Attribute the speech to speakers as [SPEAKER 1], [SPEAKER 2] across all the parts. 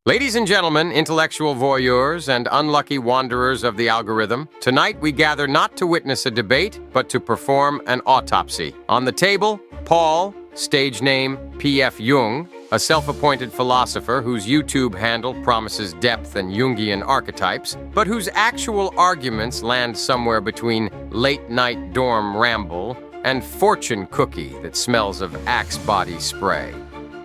[SPEAKER 1] Ladies and gentlemen, intellectual voyeurs and unlucky wanderers of the algorithm, tonight we gather not to witness a debate, but to perform an autopsy. On the table, Paul, stage name P.F. Jung, a self-appointed philosopher whose YouTube handle promises depth and Jungian archetypes, but whose actual arguments land somewhere between late-night dorm ramble and fortune cookie that smells of Axe body spray.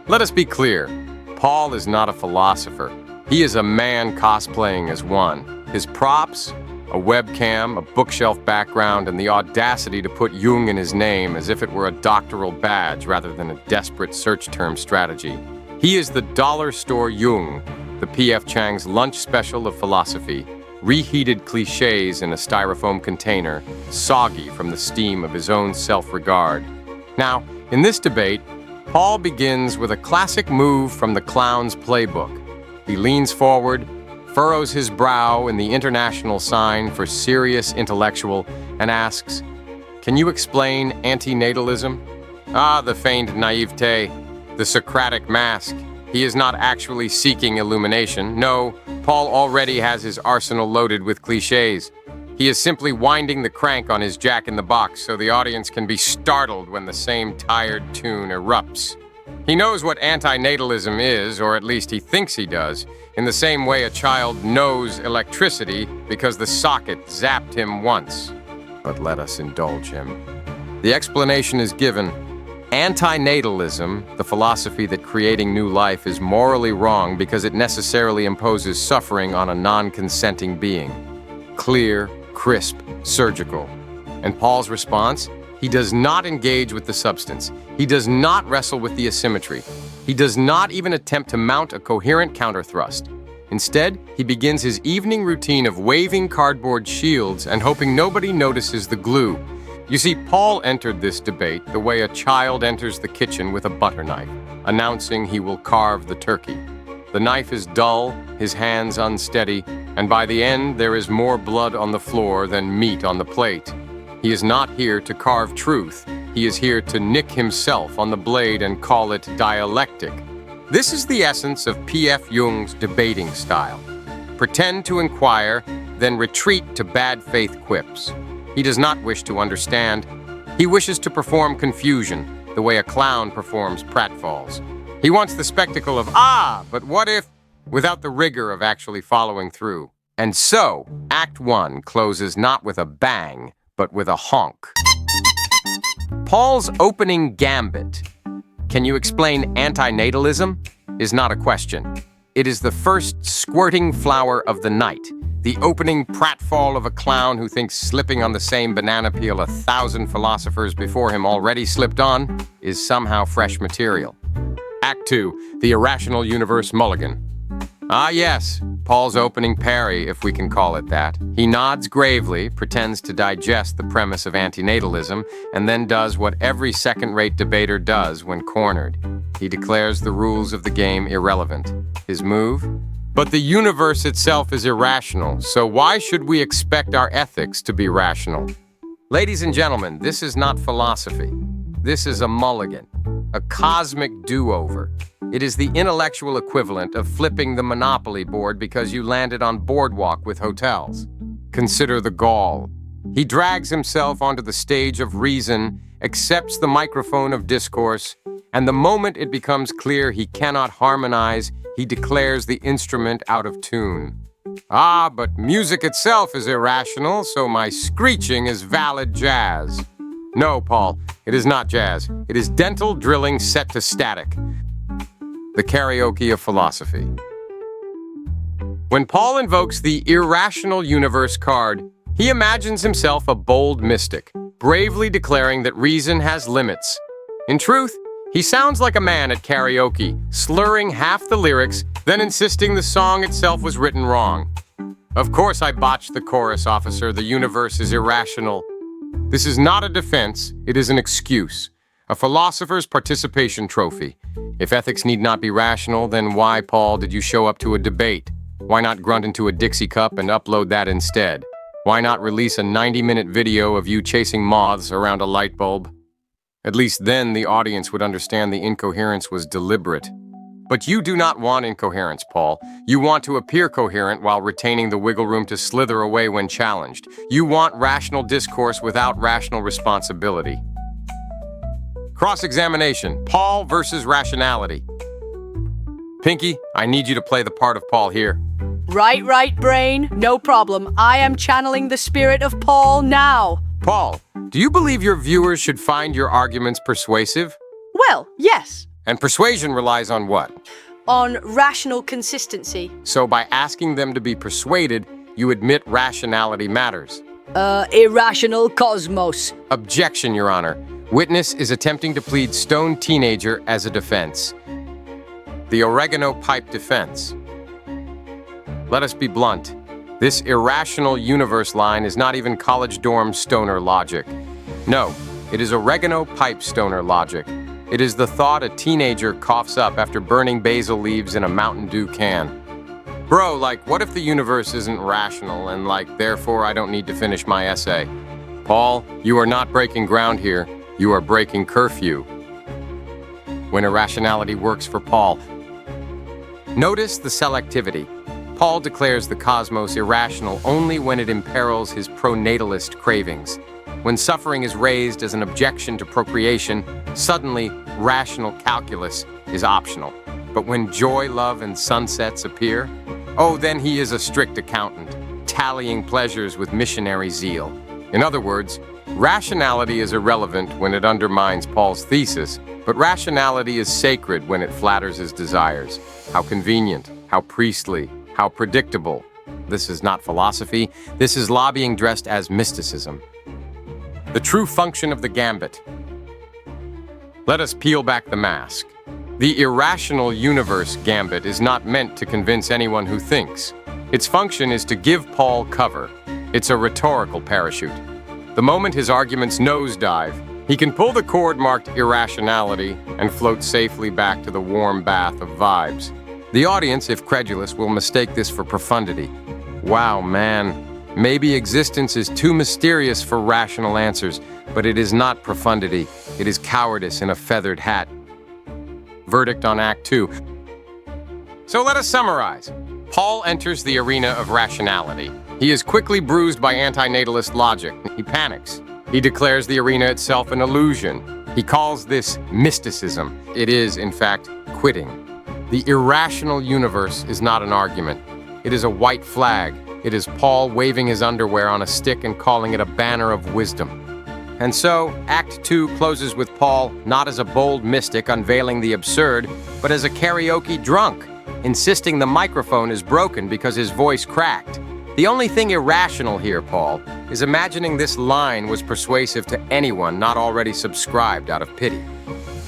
[SPEAKER 1] Let us be clear. Paul is not a philosopher. He is a man cosplaying as one. His props, a webcam, a bookshelf background, and the audacity to put Jung in his name as if it were a doctoral badge rather than a desperate search term strategy. He is the dollar store Jung, the P.F. Chang's lunch special of philosophy, reheated cliches in a styrofoam container, soggy from the steam of his own self-regard. Now, in this debate, Paul begins with a classic move from the clown's playbook. He leans forward, furrows his brow in the international sign for serious intellectual, and asks, "Can you explain antinatalism?" Ah, the feigned naivete, the Socratic mask. He is not actually seeking illumination. No, Paul already has his arsenal loaded with cliches. He is simply winding the crank on his jack-in-the-box so the audience can be startled when the same tired tune erupts. He knows what antinatalism is, or at least he thinks he does, in the same way a child knows electricity because the socket zapped him once. But let us indulge him. The explanation is given. Antinatalism, the philosophy that creating new life is morally wrong because it necessarily imposes suffering on a non-consenting being. Clear, crisp, surgical. And Paul's response? He does not engage with the substance. He does not wrestle with the asymmetry. He does not even attempt to mount a coherent counterthrust. Instead, he begins his evening routine of waving cardboard shields and hoping nobody notices the glue. You see, Paul entered this debate the way a child enters the kitchen with a butter knife, announcing he will carve the turkey. The knife is dull, his hands unsteady, and by the end there is more blood on the floor than meat on the plate. He is not here to carve truth. He is here to nick himself on the blade and call it dialectic. This is the essence of P.F. Jung's debating style. Pretend to inquire, then retreat to bad faith quips. He does not wish to understand. He wishes to perform confusion, the way a clown performs pratfalls. He wants the spectacle of, but what if, without the rigor of actually following through. And so, Act 1 closes not with a bang, but with a honk. Paul's opening gambit, "Can you explain antinatalism?" is not a question. It is the first squirting flower of the night, the opening pratfall of a clown who thinks slipping on the same banana peel 1,000 philosophers before him already slipped on is somehow fresh material. Act 2, the irrational universe mulligan. Ah yes, Paul's opening parry, if we can call it that. He nods gravely, pretends to digest the premise of antinatalism, and then does what every second-rate debater does when cornered. He declares the rules of the game irrelevant. His move? But the universe itself is irrational, so why should we expect our ethics to be rational? Ladies and gentlemen, this is not philosophy. This is a mulligan, a cosmic do-over. It is the intellectual equivalent of flipping the Monopoly board because you landed on Boardwalk with hotels. Consider the gall. He drags himself onto the stage of reason, accepts the microphone of discourse, and the moment it becomes clear he cannot harmonize, he declares the instrument out of tune. But music itself is irrational, so my screeching is valid jazz. No, Paul, it is not jazz. It is dental drilling set to static. The karaoke of philosophy. When Paul invokes the irrational universe card, he imagines himself a bold mystic, bravely declaring that reason has limits. In truth, he sounds like a man at karaoke, slurring half the lyrics, then insisting the song itself was written wrong. Of course I botched the chorus, officer. The universe is irrational. This is not a defense, it is an excuse. A philosopher's participation trophy. If ethics need not be rational, then why, Paul, did you show up to a debate? Why not grunt into a Dixie cup and upload that instead? Why not release a 90-minute video of you chasing moths around a light bulb? At least then the audience would understand the incoherence was deliberate. But you do not want incoherence, Paul. You want to appear coherent while retaining the wiggle room to slither away when challenged. You want rational discourse without rational responsibility. Cross-examination, Paul versus rationality. Pinky, I need you to play the part of Paul here.
[SPEAKER 2] Right, brain. No problem. I am channeling the spirit of Paul now.
[SPEAKER 1] Paul, do you believe your viewers should find your arguments persuasive?
[SPEAKER 2] Well, yes.
[SPEAKER 1] And persuasion relies on what?
[SPEAKER 2] On rational consistency.
[SPEAKER 1] So by asking them to be persuaded, you admit rationality matters.
[SPEAKER 2] Irrational cosmos.
[SPEAKER 1] Objection, Your Honor. Witness is attempting to plead stone teenager as a defense. The oregano pipe defense. Let us be blunt. This irrational universe line is not even college dorm stoner logic. No, it is oregano pipe stoner logic. It is the thought a teenager coughs up after burning basil leaves in a Mountain Dew can. Bro, like, what if the universe isn't rational and, like, therefore I don't need to finish my essay? Paul, you are not breaking ground here. You are breaking curfew. When irrationality works for Paul. Notice the selectivity. Paul declares the cosmos irrational only when it imperils his pronatalist cravings. When suffering is raised as an objection to procreation, suddenly rational calculus is optional. But when joy, love, and sunsets appear, oh, then he is a strict accountant, tallying pleasures with missionary zeal. In other words, rationality is irrelevant when it undermines Paul's thesis, but rationality is sacred when it flatters his desires. How convenient, how priestly, how predictable. This is not philosophy. This is lobbying dressed as mysticism. The true function of the gambit. Let us peel back the mask. The irrational universe gambit is not meant to convince anyone who thinks. Its function is to give Paul cover. It's a rhetorical parachute. The moment his arguments nosedive, he can pull the cord marked irrationality and float safely back to the warm bath of vibes. The audience, if credulous, will mistake this for profundity. Wow, man. Maybe existence is too mysterious for rational answers, but it is not profundity. It is cowardice in a feathered hat. Verdict on Act 2. So let us summarize. Paul enters the arena of rationality. He is quickly bruised by antinatalist logic. He panics. He declares the arena itself an illusion. He calls this mysticism. It is, in fact, quitting. The irrational universe is not an argument. It is a white flag. It is Paul waving his underwear on a stick and calling it a banner of wisdom. And so, Act 2 closes with Paul not as a bold mystic unveiling the absurd, but as a karaoke drunk, insisting the microphone is broken because his voice cracked. The only thing irrational here, Paul, is imagining this line was persuasive to anyone not already subscribed out of pity.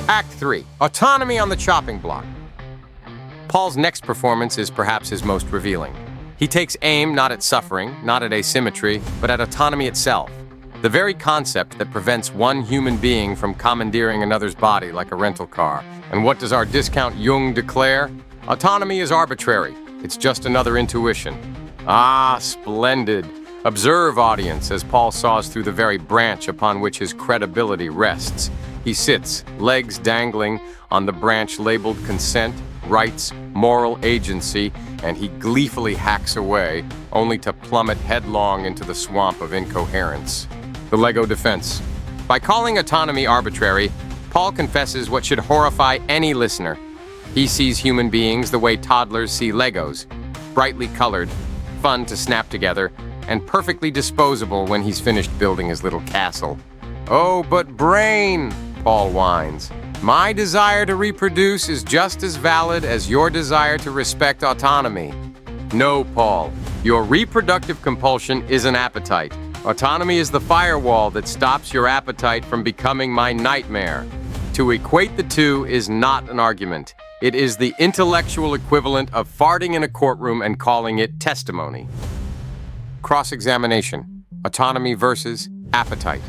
[SPEAKER 1] Act 3. Autonomy on the chopping block. Paul's next performance is perhaps his most revealing. He takes aim not at suffering, not at asymmetry, but at autonomy itself. The very concept that prevents one human being from commandeering another's body like a rental car. And what does our discount Jung declare? Autonomy is arbitrary. It's just another intuition. Ah, splendid. Observe, audience, as Paul saws through the very branch upon which his credibility rests. He sits, legs dangling, on the branch labeled consent, rights, moral agency, and he gleefully hacks away, only to plummet headlong into the swamp of incoherence. The Lego defense. By calling autonomy arbitrary, Paul confesses what should horrify any listener. He sees human beings the way toddlers see Legos, brightly colored, fun to snap together, and perfectly disposable when he's finished building his little castle. Oh, but brain, Paul whines. My desire to reproduce is just as valid as your desire to respect autonomy. No, Paul. Your reproductive compulsion is an appetite. Autonomy is the firewall that stops your appetite from becoming my nightmare. To equate the two is not an argument. It is the intellectual equivalent of farting in a courtroom and calling it testimony. Cross-examination. Autonomy versus appetite.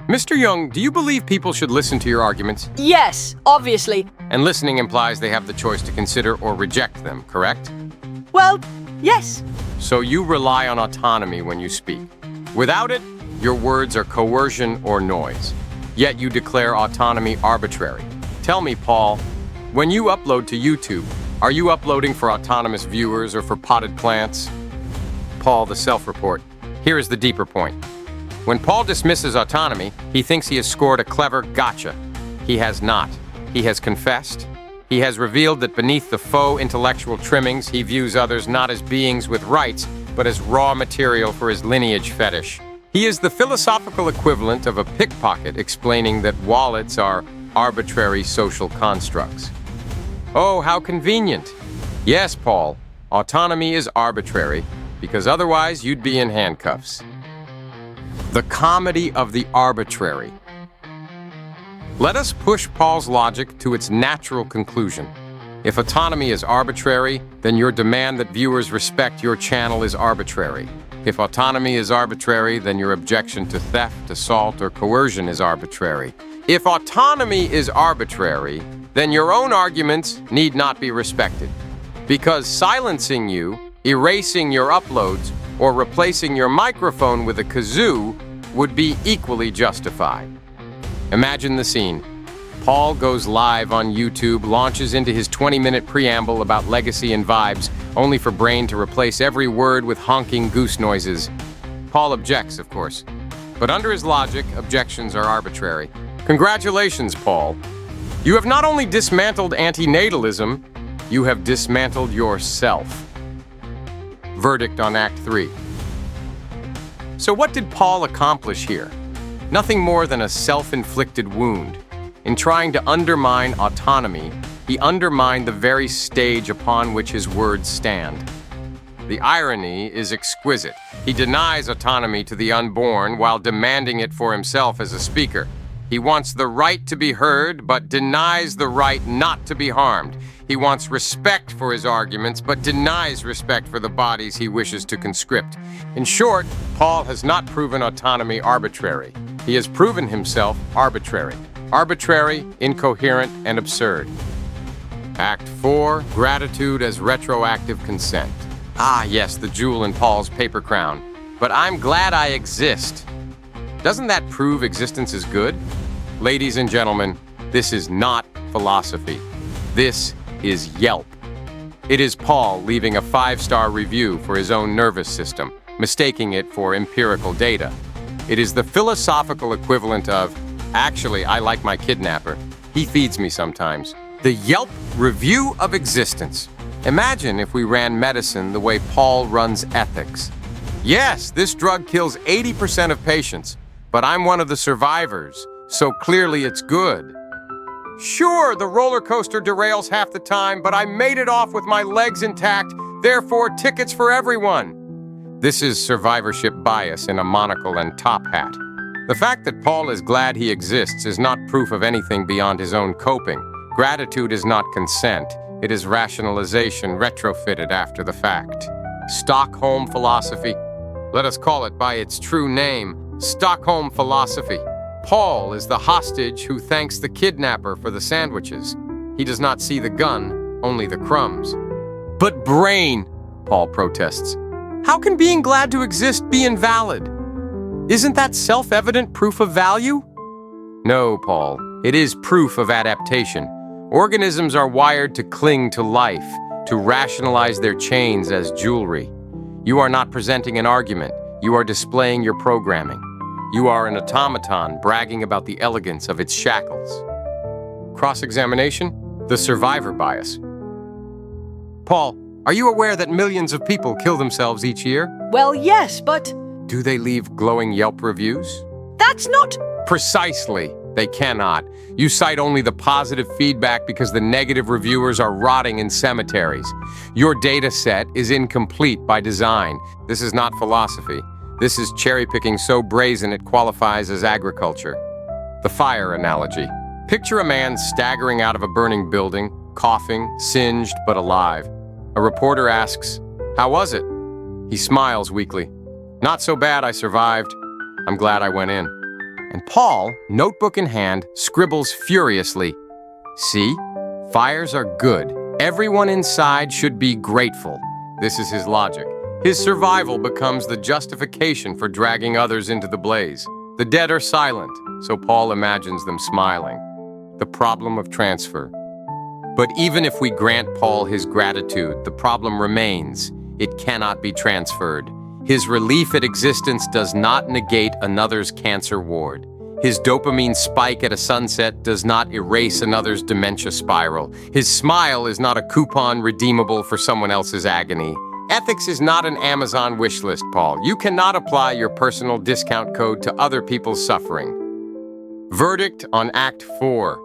[SPEAKER 1] Mr. Jung, do you believe people should listen to your arguments?
[SPEAKER 2] Yes, obviously.
[SPEAKER 1] And listening implies they have the choice to consider or reject them, correct?
[SPEAKER 2] Well, yes.
[SPEAKER 1] So you rely on autonomy when you speak. Without it, your words are coercion or noise. Yet you declare autonomy arbitrary. Tell me, Paul, When you upload to YouTube, are you uploading for autonomous viewers or for potted plants? Paul, the self-report. Here is the deeper point. When Paul dismisses autonomy, he thinks he has scored a clever gotcha. He has not. He has confessed. He has revealed that beneath the faux intellectual trimmings, he views others not as beings with rights, but as raw material for his lineage fetish. He is the philosophical equivalent of a pickpocket explaining that wallets are arbitrary social constructs. Oh, how convenient. Yes, Paul, autonomy is arbitrary, because otherwise you'd be in handcuffs. The comedy of the arbitrary. Let us push Paul's logic to its natural conclusion. If autonomy is arbitrary, then your demand that viewers respect your channel is arbitrary. If autonomy is arbitrary, then your objection to theft, assault, or coercion is arbitrary. If autonomy is arbitrary, then your own arguments need not be respected. Because silencing you, erasing your uploads, or replacing your microphone with a kazoo would be equally justified. Imagine the scene. Paul goes live on YouTube, launches into his 20-minute preamble about legacy and vibes, only for Brain to replace every word with honking goose noises. Paul objects, of course. But under his logic, objections are arbitrary. Congratulations, Paul. You have not only dismantled antinatalism, you have dismantled yourself. Verdict on Act 3. So what did Paul accomplish here? Nothing more than a self-inflicted wound. In trying to undermine autonomy, he undermined the very stage upon which his words stand. The irony is exquisite. He denies autonomy to the unborn while demanding it for himself as a speaker. He wants the right to be heard, but denies the right not to be harmed. He wants respect for his arguments, but denies respect for the bodies he wishes to conscript. In short, Paul has not proven autonomy arbitrary. He has proven himself arbitrary. Arbitrary, incoherent, and absurd. Act 4, gratitude as retroactive consent. Ah, yes, the jewel in Paul's paper crown. But I'm glad I exist. Doesn't that prove existence is good? Ladies and gentlemen, this is not philosophy. This is Yelp. It is Paul leaving a 5-star review for his own nervous system, mistaking it for empirical data. It is the philosophical equivalent of, actually, I like my kidnapper. He feeds me sometimes. The Yelp review of existence. Imagine if we ran medicine the way Paul runs ethics. Yes, this drug kills 80% of patients, but I'm one of the survivors, so clearly it's good. Sure, the roller coaster derails half the time, but I made it off with my legs intact, therefore tickets for everyone. This is survivorship bias in a monocle and top hat. The fact that Paul is glad he exists is not proof of anything beyond his own coping. Gratitude is not consent. It is rationalization retrofitted after the fact. Stockholm philosophy. Let us call it by its true name, Stockholm philosophy. Paul is the hostage who thanks the kidnapper for the sandwiches. He does not see the gun, only the crumbs. But Brain, Paul protests. How can being glad to exist be invalid? Isn't that self-evident proof of value? No, Paul. It is proof of adaptation. Organisms are wired to cling to life, to rationalize their chains as jewelry. You are not presenting an argument. You are displaying your programming. You are an automaton bragging about the elegance of its shackles. Cross-examination? The survivor bias. Paul, are you aware that millions of people kill themselves each year?
[SPEAKER 2] Well, yes, but
[SPEAKER 1] Do they leave glowing Yelp reviews?
[SPEAKER 2] that's not...
[SPEAKER 1] Precisely. They cannot. You cite only the positive feedback because the negative reviewers are rotting in cemeteries. Your data set is incomplete by design. This is not philosophy. This is cherry-picking so brazen it qualifies as agriculture. The fire analogy. Picture a man staggering out of a burning building, coughing, singed but alive. A reporter asks, "How was it?" He smiles weakly. "Not so bad, I survived. I'm glad I went in." And Paul, notebook in hand, scribbles furiously. See? Fires are good. Everyone inside should be grateful. This is his logic. His survival becomes the justification for dragging others into the blaze. The dead are silent, so Paul imagines them smiling. The problem of transfer. But even if we grant Paul his gratitude, the problem remains. It cannot be transferred. His relief at existence does not negate another's cancer ward. His dopamine spike at a sunset does not erase another's dementia spiral. His smile is not a coupon redeemable for someone else's agony. Ethics is not an Amazon wish list, Paul. You cannot apply your personal discount code to other people's suffering. Verdict on Act 4.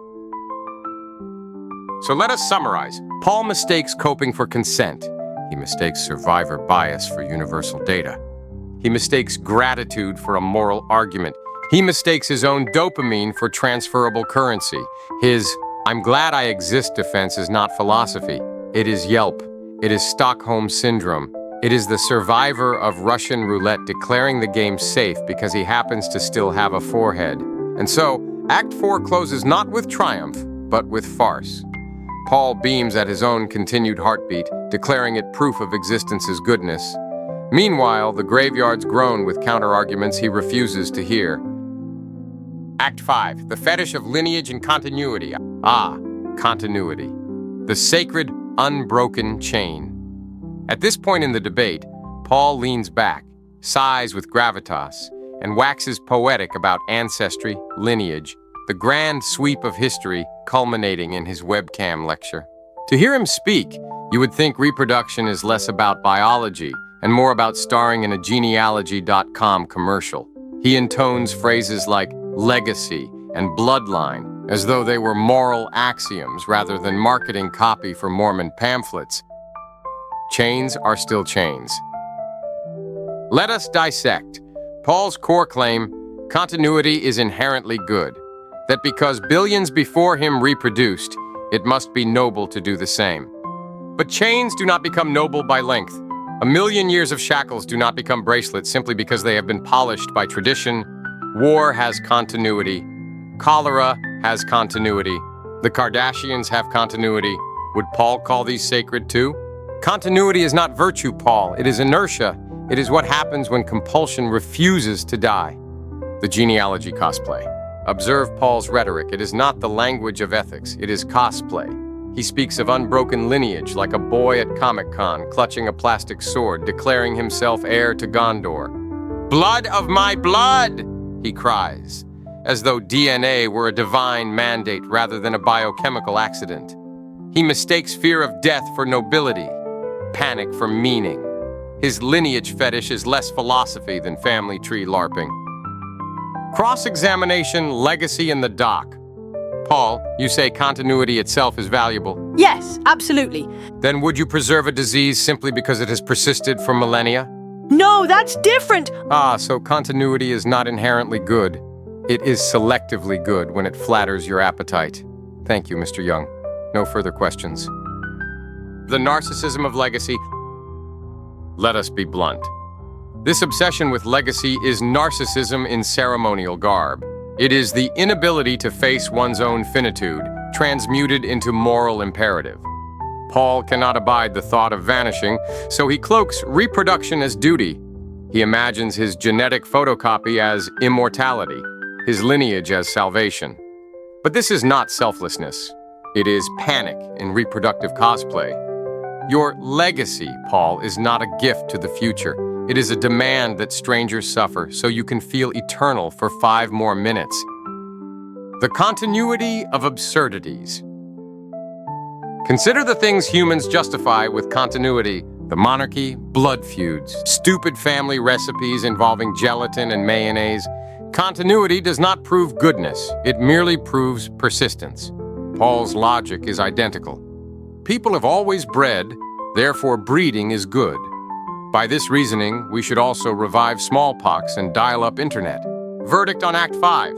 [SPEAKER 1] So let us summarize. Paul mistakes coping for consent. He mistakes survivor bias for universal data. He mistakes gratitude for a moral argument. He mistakes his own dopamine for transferable currency. His "I'm glad I exist" defense is not philosophy. It is Yelp. It is Stockholm Syndrome. It is the survivor of Russian roulette declaring the game safe because he happens to still have a forehead. And so, Act 4 closes not with triumph, but with farce. Paul beams at his own continued heartbeat, declaring it proof of existence's goodness. Meanwhile, the graveyards groan with counter-arguments he refuses to hear. Act 5, the fetish of lineage and continuity. Ah, continuity. The sacred, unbroken chain. At this point in the debate, Paul leans back, sighs with gravitas, and waxes poetic about ancestry, lineage, the grand sweep of history culminating in his webcam lecture. To hear him speak, you would think reproduction is less about biology and more about starring in a genealogy.com commercial. He intones phrases like legacy and bloodline as though they were moral axioms rather than marketing copy for Mormon pamphlets. Chains are still chains. Let us dissect. Paul's core claim, continuity is inherently good, that because billions before him reproduced, it must be noble to do the same. But chains do not become noble by length. 1,000,000 years of shackles do not become bracelets simply because they have been polished by tradition. War has continuity. Cholera has continuity. The Kardashians have continuity. Would Paul call these sacred too? Continuity is not virtue, Paul. It is inertia. It is what happens when compulsion refuses to die. The genealogy cosplay. Observe Paul's rhetoric. It is not the language of ethics. It is cosplay. He speaks of unbroken lineage like a boy at Comic-Con clutching a plastic sword, declaring himself heir to Gondor. "Blood of my blood!" he cries, as though DNA were a divine mandate rather than a biochemical accident. He mistakes fear of death for nobility, panic for meaning. His lineage fetish is less philosophy than family tree LARPing. Cross-examination, legacy, and the dock. Paul, you say continuity itself is valuable.
[SPEAKER 2] Yes, absolutely.
[SPEAKER 1] Then would you preserve a disease simply because it has persisted for millennia?
[SPEAKER 2] No, that's different.
[SPEAKER 1] So continuity is not inherently good. It is selectively good when it flatters your appetite. Thank you, Mr. Jung. No further questions. The narcissism of legacy. Let us be blunt. This obsession with legacy is narcissism in ceremonial garb. It is the inability to face one's own finitude, transmuted into moral imperative. Paul cannot abide the thought of vanishing, so he cloaks reproduction as duty. He imagines his genetic photocopy as immortality, his lineage as salvation. But this is not selflessness. It is panic in reproductive cosplay. Your legacy, Paul, is not a gift to the future. It is a demand that strangers suffer so you can feel eternal for 5 more minutes. The continuity of absurdities. Consider the things humans justify with continuity: the monarchy, blood feuds, stupid family recipes involving gelatin and mayonnaise. Continuity does not prove goodness, it merely proves persistence. Paul's logic is identical. People have always bred, therefore breeding is good. By this reasoning, we should also revive smallpox and dial up internet. Verdict on Act 5.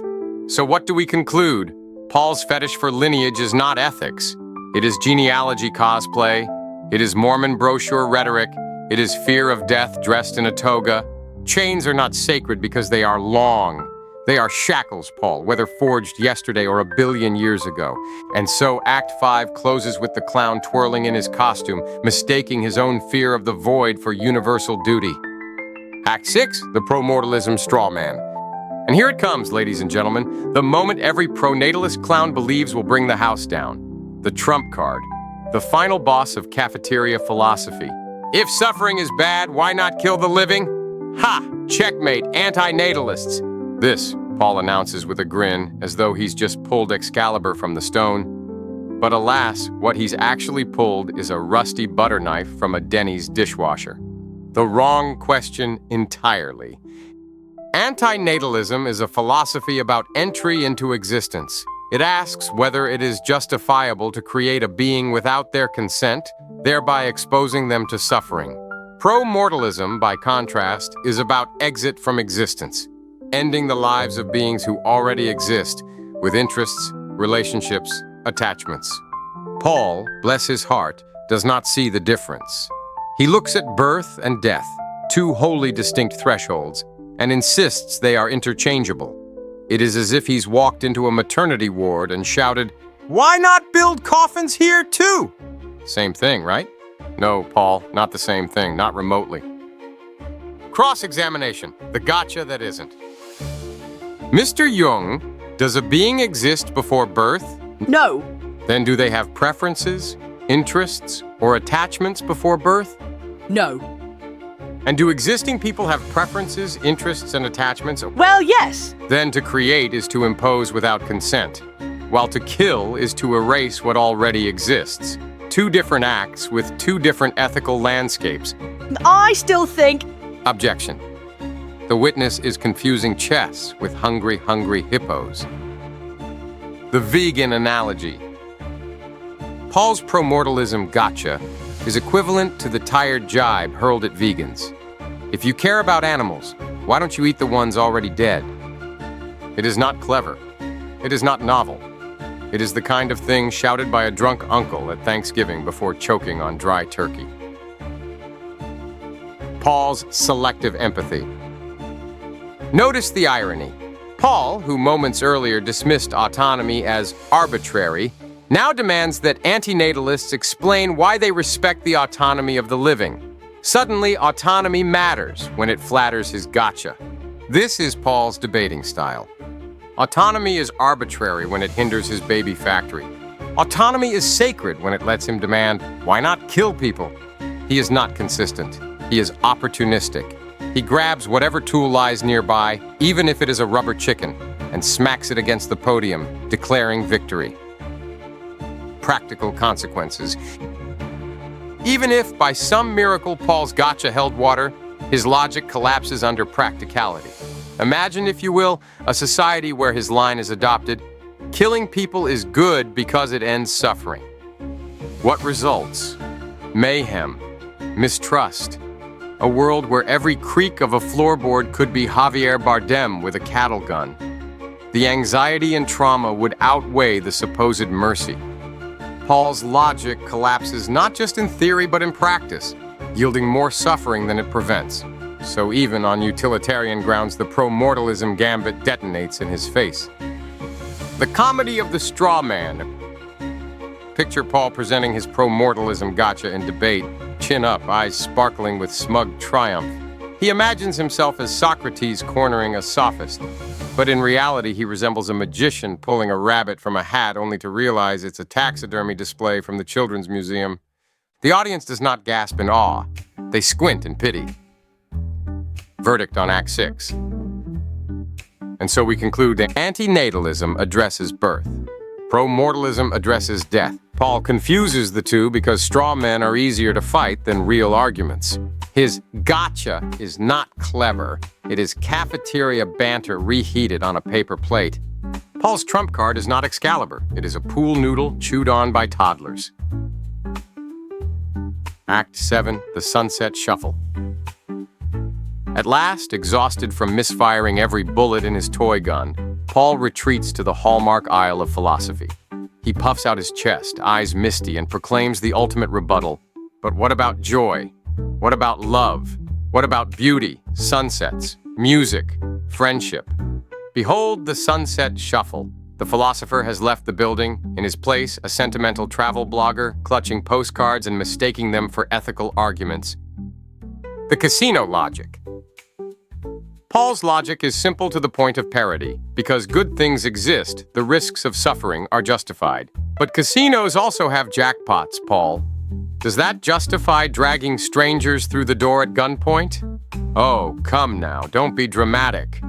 [SPEAKER 1] So what do we conclude? Paul's fetish for lineage is not ethics. It is genealogy cosplay. It is Mormon brochure rhetoric. It is fear of death dressed in a toga. Chains are not sacred because they are long. They are shackles, Paul, whether forged yesterday or 1 billion years ago. And so Act 5 closes with the clown twirling in his costume, mistaking his own fear of the void for universal duty. Act 6, the pro-mortalism straw man. And here it comes, ladies and gentlemen, the moment every pronatalist clown believes will bring the house down. the trump card, the final boss of cafeteria philosophy. If suffering is bad, why not kill the living? Ha! Checkmate, antinatalists. This, Paul announces with a grin, as though he's just pulled Excalibur from the stone. But alas, what he's actually pulled is a rusty butter knife from a Denny's dishwasher. The wrong question entirely. Antinatalism is a philosophy about entry into existence. It asks whether it is justifiable to create a being without their consent, thereby exposing them to suffering. Pronatalism, by contrast, is about exit from existence, ending the lives of beings who already exist, with interests, relationships, attachments. Paul, bless his heart, does not see the difference. He looks at birth and death, two wholly distinct thresholds, and insists they are interchangeable. It is as if he's walked into a maternity ward and shouted, "Why not build coffins here too?" Same thing, right? No, Paul, not the same thing, not remotely. Cross-examination, the gotcha that isn't. Mr. Jung, does a being exist before birth?
[SPEAKER 2] No.
[SPEAKER 1] Then do they have preferences, interests, or attachments before birth?
[SPEAKER 2] No.
[SPEAKER 1] And do existing people have preferences, interests, and attachments?
[SPEAKER 2] Well, yes.
[SPEAKER 1] Then to create is to impose without consent, while to kill is to erase what already exists. Two different acts with two different ethical landscapes.
[SPEAKER 2] I still think...
[SPEAKER 1] Objection. The witness is confusing chess with hungry, hungry hippos. The vegan analogy. Paul's promortalism gotcha is equivalent to the tired jibe hurled at vegans. If you care about animals, why don't you eat the ones already dead? It is not clever. It is not novel. It is the kind of thing shouted by a drunk uncle at Thanksgiving before choking on dry turkey. Paul's selective empathy. Notice the irony. Paul, who moments earlier dismissed autonomy as arbitrary, now demands that antinatalists explain why they respect the autonomy of the living. Suddenly, autonomy matters when it flatters his gotcha. This is Paul's debating style. Autonomy is arbitrary when it hinders his baby factory. Autonomy is sacred when it lets him demand, why not kill people? He is not consistent. He is opportunistic. He grabs whatever tool lies nearby, even if it is a rubber chicken, and smacks it against the podium, declaring victory. Practical consequences. Even if, by some miracle, Paul's gotcha held water, his logic collapses under practicality. Imagine, if you will, a society where his line is adopted: killing people is good because it ends suffering. What results? Mayhem, mistrust, a world where every creak of a floorboard could be Javier Bardem with a cattle gun. The anxiety and trauma would outweigh the supposed mercy. Paul's logic collapses not just in theory but in practice, yielding more suffering than it prevents. So even on utilitarian grounds, the promortalism gambit detonates in his face. The comedy of the straw man. Picture Paul presenting his promortalism gotcha in debate, chin up, eyes sparkling with smug triumph. He imagines himself as Socrates cornering a sophist, but in reality he resembles a magician pulling a rabbit from a hat only to realize it's a taxidermy display from the Children's Museum. The audience does not gasp in awe. They squint in pity. Verdict on Act 6. And so we conclude that antinatalism addresses birth. Promortalism addresses death. Paul confuses the two because straw men are easier to fight than real arguments. His gotcha is not clever. It is cafeteria banter reheated on a paper plate. Paul's trump card is not Excalibur. It is a pool noodle chewed on by toddlers. Act 7, The Sunset Shuffle. At last, exhausted from misfiring every bullet in his toy gun, Paul retreats to the hallmark aisle of philosophy. He puffs out his chest, eyes misty, and proclaims the ultimate rebuttal. But what about joy? What about love? What about beauty, sunsets, music, friendship? Behold the sunset shuffle. The philosopher has left the building, in his place a sentimental travel blogger, clutching postcards and mistaking them for ethical arguments. The casino logic. Paul's logic is simple to the point of parody. Because good things exist, the risks of suffering are justified. But casinos also have jackpots, Paul. Does that justify dragging strangers through the door at gunpoint? Oh, come now, don't be dramatic.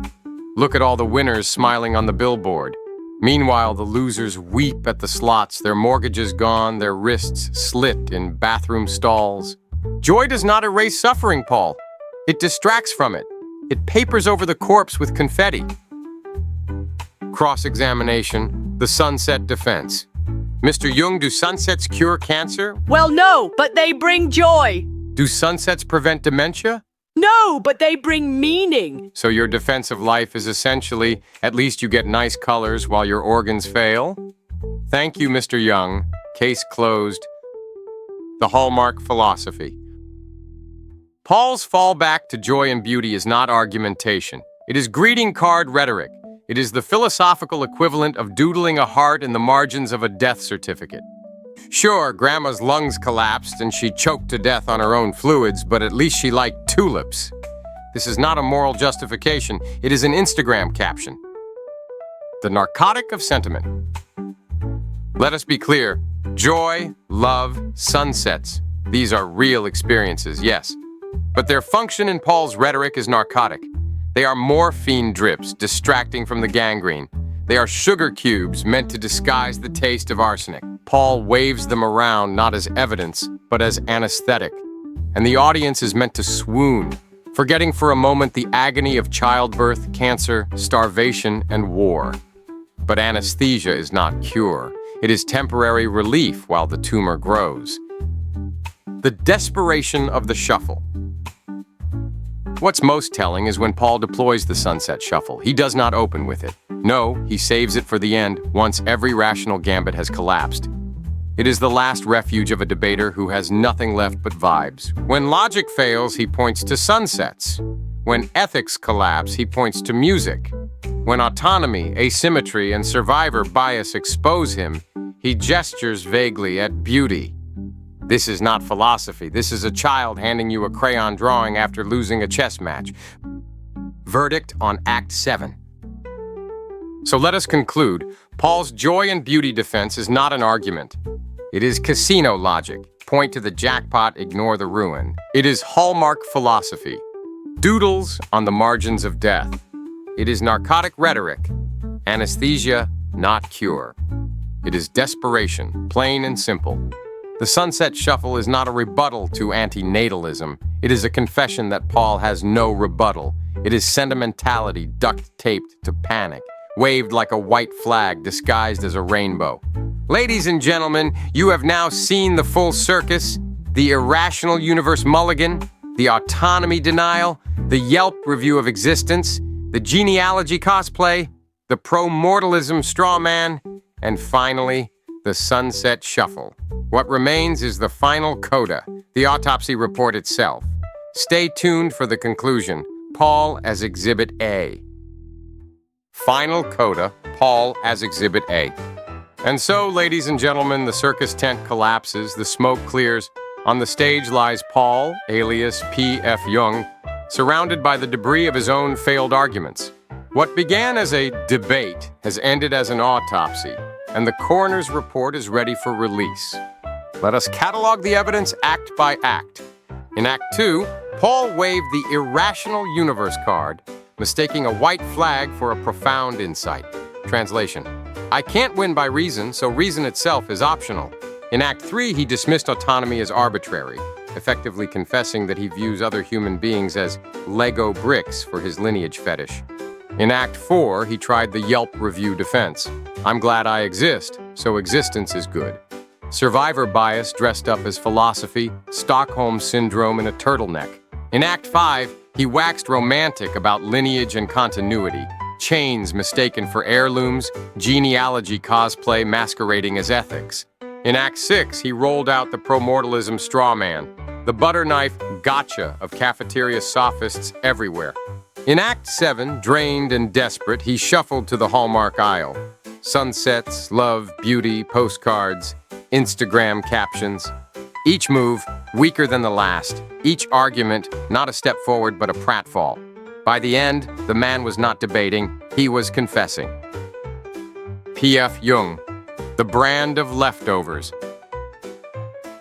[SPEAKER 1] Look at all the winners smiling on the billboard. Meanwhile, the losers weep at the slots, their mortgages gone, their wrists slit in bathroom stalls. Joy does not erase suffering, Paul. It distracts from it. It papers over the corpse with confetti. Cross-examination, the sunset defense. Mr. Jung, do sunsets cure cancer?
[SPEAKER 2] Well, no, but they bring joy.
[SPEAKER 1] Do sunsets prevent dementia?
[SPEAKER 2] No, but they bring meaning.
[SPEAKER 1] So your defense of life is essentially, at least you get nice colors while your organs fail? Thank you, Mr. Jung. Case closed. The hallmark philosophy. Paul's fallback to joy and beauty is not argumentation. It is greeting card rhetoric. It is the philosophical equivalent of doodling a heart in the margins of a death certificate. Sure, Grandma's lungs collapsed and she choked to death on her own fluids, but at least she liked tulips. This is not a moral justification. It is an Instagram caption. The narcotic of sentiment. Let us be clear. Joy, love, sunsets. These are real experiences, yes. But their function in Paul's rhetoric is narcotic. They are morphine drips distracting from the gangrene. They are sugar cubes meant to disguise the taste of arsenic. Paul waves them around not as evidence, but as anesthetic. And the audience is meant to swoon, forgetting for a moment the agony of childbirth, cancer, starvation, and war. But anesthesia is not cure. It is temporary relief while the tumor grows. The desperation of the shuffle. What's most telling is when Paul deploys the sunset shuffle. He does not open with it. No, he saves it for the end, once every rational gambit has collapsed. It is the last refuge of a debater who has nothing left but vibes. When logic fails, he points to sunsets. When ethics collapse, he points to music. When autonomy, asymmetry, and survivor bias expose him, he gestures vaguely at beauty. This is not philosophy. This is a child handing you a crayon drawing after losing a chess match. Verdict on Act 7. So let us conclude. Paul's joy and beauty defense is not an argument. It is casino logic. Point to the jackpot, ignore the ruin. It is hallmark philosophy. Doodles on the margins of death. It is narcotic rhetoric. Anesthesia, not cure. It is desperation, plain and simple. The sunset shuffle is not a rebuttal to antinatalism. It is a confession that Paul has no rebuttal. It is sentimentality duct-taped to panic, waved like a white flag disguised as a rainbow. Ladies and gentlemen, you have now seen the full circus, the irrational universe mulligan, the autonomy denial, the Yelp review of existence, the genealogy cosplay, the pro-mortalism straw man, and finally, the sunset shuffle. What remains is the final coda, the autopsy report itself. Stay tuned for the conclusion. Paul as Exhibit A. Final coda, Paul as Exhibit A. And so, ladies and gentlemen, the circus tent collapses, the smoke clears. On the stage lies Paul, alias P.F. Jung, surrounded by the debris of his own failed arguments. What began as a debate has ended as an autopsy, and the coroner's report is ready for release. Let us catalog the evidence act by act. In Act 2, Paul waved the irrational universe card, mistaking a white flag for a profound insight. Translation: I can't win by reason, so reason itself is optional. In Act 3, he dismissed autonomy as arbitrary, effectively confessing that he views other human beings as Lego bricks for his lineage fetish. In Act 4, he tried the Yelp review defense. I'm glad I exist, so existence is good. Survivor bias dressed up as philosophy, Stockholm syndrome in a turtleneck. In Act 5, he waxed romantic about lineage and continuity, chains mistaken for heirlooms, genealogy cosplay masquerading as ethics. In Act 6, he rolled out the pro-mortalism straw man, the butter knife gotcha of cafeteria sophists everywhere. In Act 7, drained and desperate, he shuffled to the hallmark aisle. Sunsets, love, beauty, postcards, Instagram captions. Each move, weaker than the last. Each argument, not a step forward but a pratfall. By the end, the man was not debating, he was confessing. P.F. Jung. The brand of leftovers.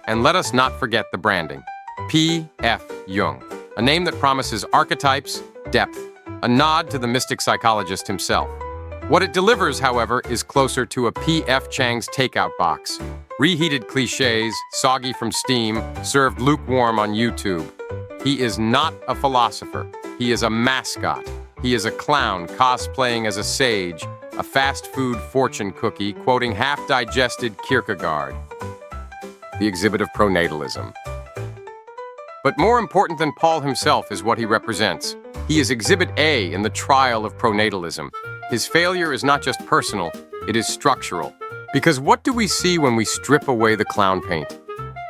[SPEAKER 1] And let us not forget the branding. P.F. Jung, a name that promises archetypes, depth, a nod to the mystic psychologist himself. What it delivers, however, is closer to a P.F. Chang's takeout box. Reheated cliches, soggy from steam, served lukewarm on YouTube. He is not a philosopher. He is a mascot. He is a clown cosplaying as a sage, a fast food fortune cookie quoting half-digested Kierkegaard. The exhibit of pronatalism. But more important than Paul himself is what he represents. He is Exhibit A in the trial of pronatalism. His failure is not just personal, it is structural. Because what do we see when we strip away the clown paint?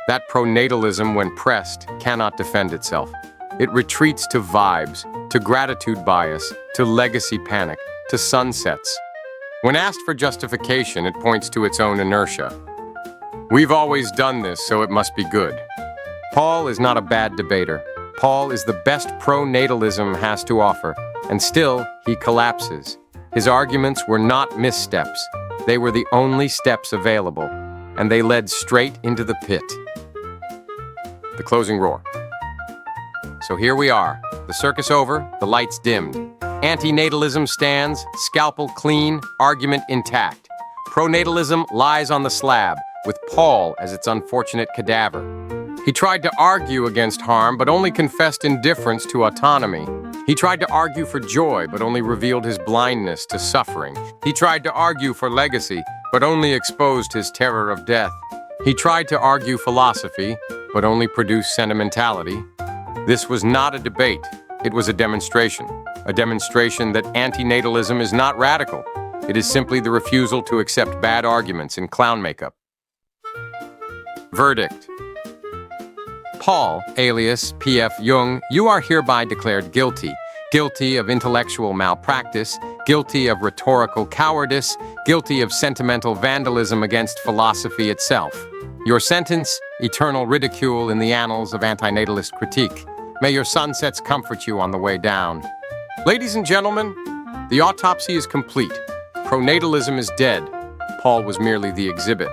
[SPEAKER 1] That pronatalism, when pressed, cannot defend itself. It retreats to vibes, to gratitude bias, to legacy panic, to sunsets. When asked for justification, it points to its own inertia. We've always done this, so it must be good. Paul is not a bad debater. Paul is the best pronatalism has to offer, and still, he collapses. His arguments were not missteps. They were the only steps available, and they led straight into the pit. The closing roar. So here we are, the circus over, the lights dimmed. Antinatalism stands, scalpel clean, argument intact. Pronatalism lies on the slab, with Paul as its unfortunate cadaver. He tried to argue against harm, but only confessed indifference to autonomy. He tried to argue for joy, but only revealed his blindness to suffering. He tried to argue for legacy, but only exposed his terror of death. He tried to argue philosophy, but only produced sentimentality. This was not a debate. It was a demonstration that antinatalism is not radical. It is simply the refusal to accept bad arguments in clown makeup. Verdict. Paul, alias P.F. Jung, you are hereby declared guilty. Guilty of intellectual malpractice, guilty of rhetorical cowardice, guilty of sentimental vandalism against philosophy itself. Your sentence, eternal ridicule in the annals of antinatalist critique. May your sunsets comfort you on the way down. Ladies and gentlemen, the autopsy is complete. Pronatalism is dead. Paul was merely the exhibit.